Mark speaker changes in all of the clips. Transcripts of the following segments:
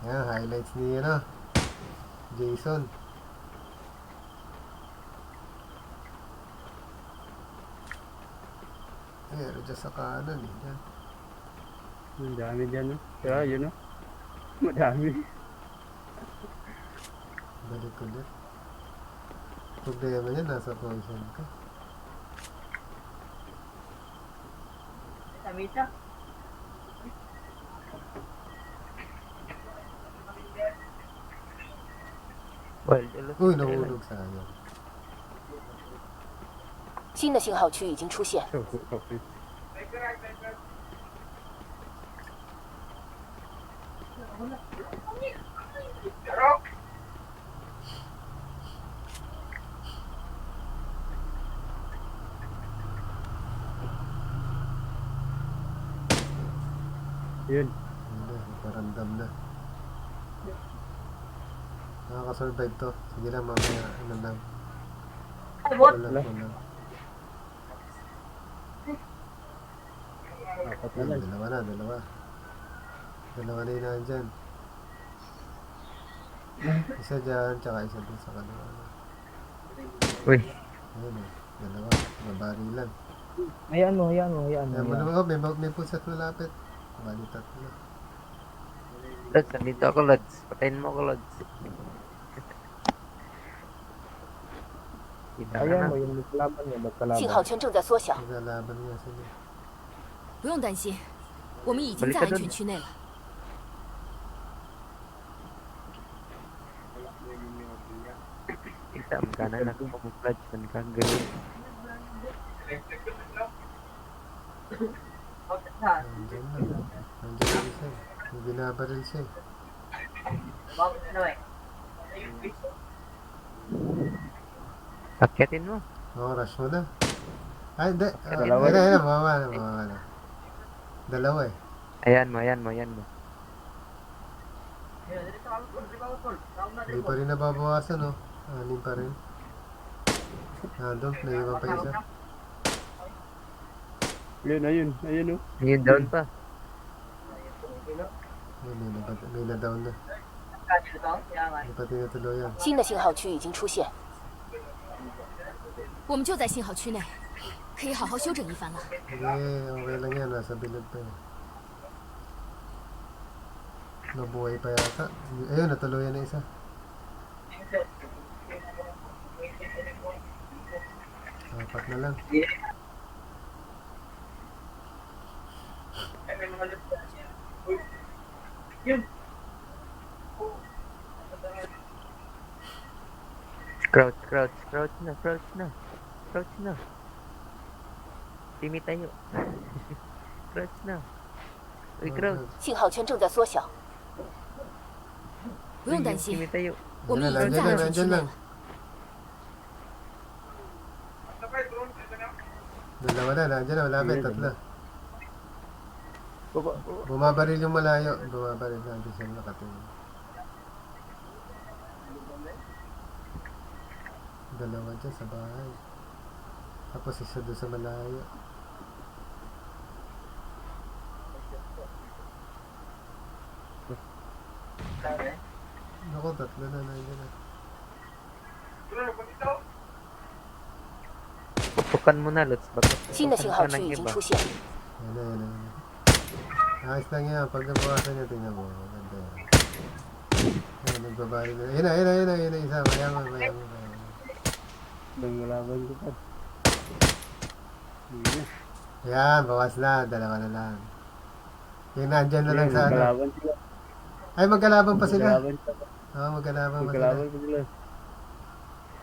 Speaker 1: Yan, highlights ni ano, Jason. Pero dyan sa kanan eh. Dyan.
Speaker 2: Ang dami dyan, no? Kaya, yun, no? Madami.
Speaker 1: Balik ulit. Problema niya, nasa position ka. Uy, nahulog sayang.
Speaker 3: 新的信号区已经出现。
Speaker 2: Yun.
Speaker 1: Hindi, paramdam na. Nakaka-survive to. Sige lang, mamaya. Ano lang. Kulang.
Speaker 2: Apat na
Speaker 1: Ayun,
Speaker 2: lang.
Speaker 1: dalawa na. Dalawa na yun nandyan. Isa dyan, tsaka isa dun sa kanila.
Speaker 4: Uy,
Speaker 1: Ayun eh. Dalawa. Mabarilan.
Speaker 4: hayaan mo.
Speaker 1: Ayan mo naman, may pusat malapit. Bali tatlo.
Speaker 4: Lods, nandito ako, Lods. Patayin mo ako, Lods. Kita ka na.
Speaker 2: yung magkalaban niya, magkalaban.
Speaker 3: 信号圈正在缩小，
Speaker 1: Naglalaban nga sila.
Speaker 5: 不用担心，我们已经在安全区内了。
Speaker 4: Kita, magkanan ako mag-Lods. Saan ka gawin?
Speaker 1: Nandyan na. Nandyan na isa eh. May binabaril siya eh.
Speaker 4: Akyatin mo.
Speaker 1: Oo, rush mo na. Ay, hindi.
Speaker 2: Dalawa
Speaker 1: Ayun, mama na. Dalawa eh.
Speaker 4: Ayan mo.
Speaker 1: Hindi pa rin nababawasan, no? Anim pa rin. Nandun, naiwan pa isa.
Speaker 2: Ayun, no?
Speaker 4: Yun, down pa.
Speaker 1: Ayun, may na-down na. Hindi pa tinutuluyan.
Speaker 3: 新的信号区已经出现。
Speaker 5: 我们就在信号区内，可以好好休整一番了。
Speaker 1: Sige, okay lang yan. Nasa bilog pa eh. Nabuhay pa yata. Ayun, natuluyan na isa. Apat na lang.
Speaker 4: Crouch na. Timi tayo. Crouch na. Uy, crouch.
Speaker 3: 信号圈正在缩小，
Speaker 5: 不用担心，
Speaker 4: Timi tayo.
Speaker 5: 我们已经在安全区内了。
Speaker 1: Dalawa na, nandiyan na, malapit, tatlo.
Speaker 2: Baba.
Speaker 1: Bumabaril yung malayo. Bumabaril, nandiyan siya nakatingin. Dalawa dyan sa bahay. Tapos isa doon sa malayo. Naku, tatlo na nandiyan na.
Speaker 4: Pupukan mo na, Lods.
Speaker 3: 新的信号区已经出现。
Speaker 1: Yan na. Ayos lang yan. Pag nabawasan niya, tingnan mo. Maganda yan. Ayan, nagbabaril na. Ayun na, isa. Mayaman.
Speaker 2: Nangalaban ko pa.
Speaker 1: Ayan, bawas na. Dalawa na lang. Yung nandyan na lang sa ano.
Speaker 2: Magkalaban sila.
Speaker 1: Ay, magkalaban pa sila.
Speaker 2: Magkalaban sila.
Speaker 1: Oo, magkalaban pa sila.
Speaker 2: Magkalaban pa sila.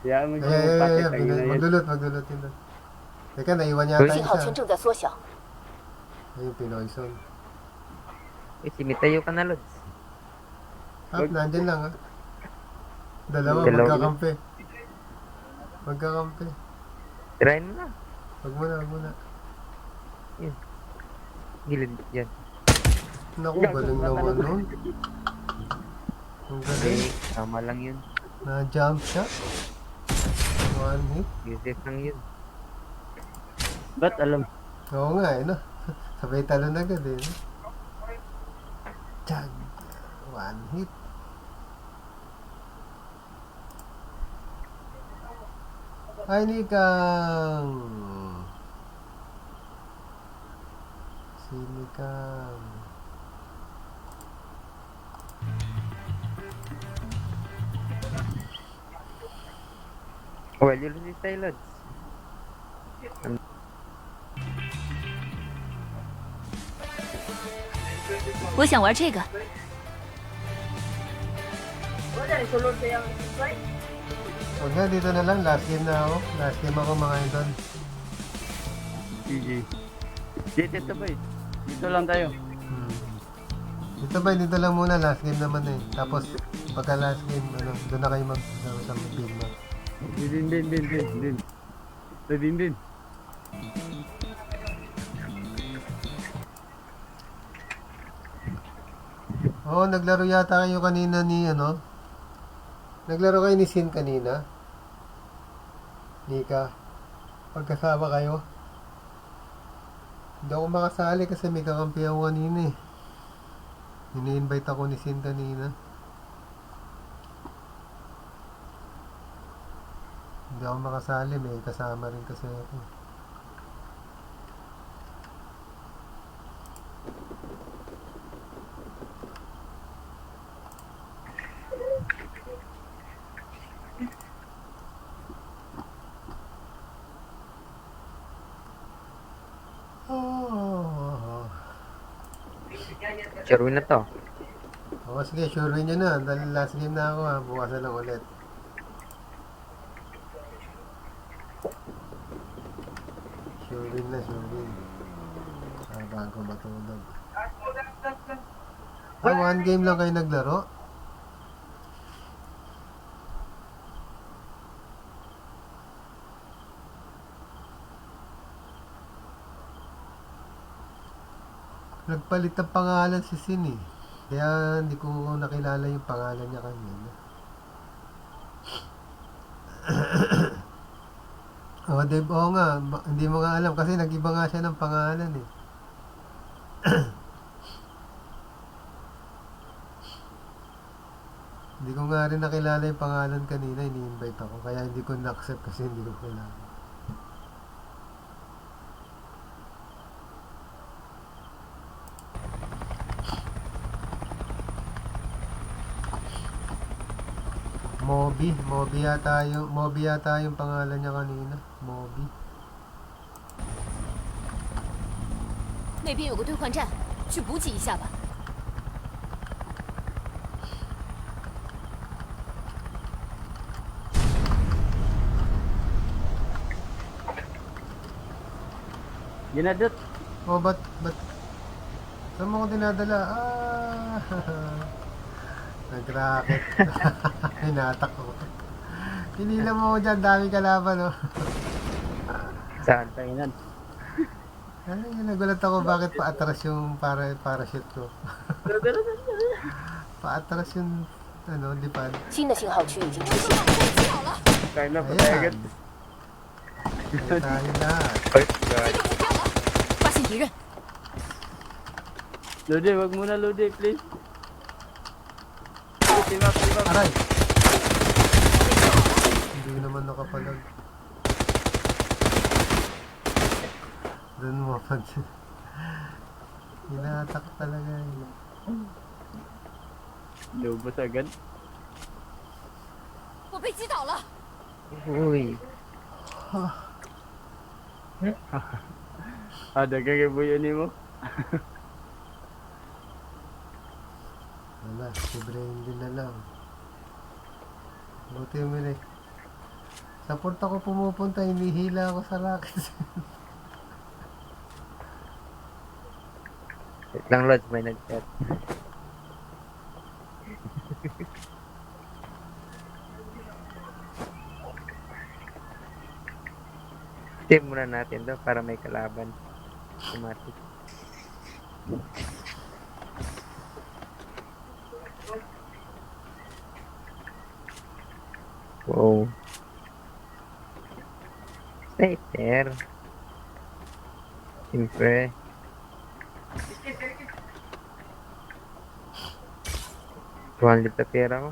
Speaker 2: Hayaan mo siya
Speaker 1: Ay,
Speaker 2: magpakit. Ang ina yan.
Speaker 1: magdulot yun doon. Teka, naiwan yata
Speaker 3: 信号圈
Speaker 1: isa.
Speaker 3: 正在缩小，
Speaker 1: Ayun, Pinoyson.
Speaker 4: Eh, timi tayo ka na, Lods.
Speaker 1: Nandyan lang ah. Dalawa,
Speaker 4: Dalawa.
Speaker 1: magkakampi.
Speaker 4: Tirahin mo na.
Speaker 1: Wag muna.
Speaker 4: Gilid yan.
Speaker 1: Naku, galing naman nun. Ang galing.
Speaker 4: Tama lang yun.
Speaker 1: Na-jump shot. One hit.
Speaker 4: Music lang yun.
Speaker 2: Ba't alam?
Speaker 1: Oo nga eh, no? Sabay talon agad eh, no? Tiyag. One hit. Ay, Nikang. Si Nikang.
Speaker 4: Well, you'll see silence.
Speaker 5: 我想玩这个。
Speaker 1: Huwag na, dito na lang. Last game na ako. Last game ako mga idol.
Speaker 2: GG. Dito sabay. Dito lang tayo.
Speaker 1: Dito ba, dito lang muna. Last game naman eh. Tapos, pagka last game, ano, doon na kayo sa big match.
Speaker 2: Din. Din.
Speaker 1: Oo, naglaro yata kayo kanina ni, ano? Naglaro kayo ni Sin kanina? Nika? Pagkasama kayo? Hindi ako makasali kasi may kakampi ako kanina eh. Ini-invite ako ni Sin kanina. Hindi ako makasali, may kasama rin kasi ako.
Speaker 4: Sure win na to.
Speaker 1: Oo, sige, sure win nyo na. Dahil last game na ako ha. Bukas na lang ulit. Sure win na, sure win. Bago matulog. One game lang kayo naglaro? Nagpalit ng pangalan si Sin eh. Kaya hindi ko nakilala yung pangalan niya kanina. Dave, oo nga. Hindi mo nga alam kasi nag-iba nga siya ng pangalan eh. Hindi ko nga rin nakilala yung pangalan kanina. Ini-invite ako. Kaya hindi ko na-accept kasi hindi ko kilala. Moby yata yung pangalan niya kanina. Moby.
Speaker 5: 那边有个兑换站，去补给一下吧。
Speaker 2: Ginadot.
Speaker 1: Oh, ba't? Saan mo ko dinadala? Nag-racket. Hinatak ko. Hinila mo ko dyan, dami kalaban, oh.
Speaker 4: Saan?
Speaker 2: Kainan.
Speaker 1: Ano yun, nagulat ako bakit paatras yung parachute ko. Paatras yung, ano, lipad.
Speaker 3: 新的信号区已经出现。
Speaker 2: Kain na,
Speaker 1: Ayan.
Speaker 2: patay agad.
Speaker 1: Ayan tayo lahat.
Speaker 4: Ay, God.
Speaker 5: 发现敌人，
Speaker 2: Lodi, wag muna Lodi, please. Team up.
Speaker 1: Aray! Hindi naman nakapalag. Doon mo pansin. Hinatak talaga yun.
Speaker 2: Lubos agad.
Speaker 5: 我被击倒了。
Speaker 4: Uy.
Speaker 2: Dagang ibuyan ni mo.
Speaker 1: Wala, si Brandon na lang. Buti mo rin. Sa port ako pumupunta, hinihila ako sa rockets.
Speaker 4: Wait lang, Lods. May nag-chat. Team muna natin to para may kalaban. Automatic. Wow. Sniper. Siyempre. 200 na pera ko.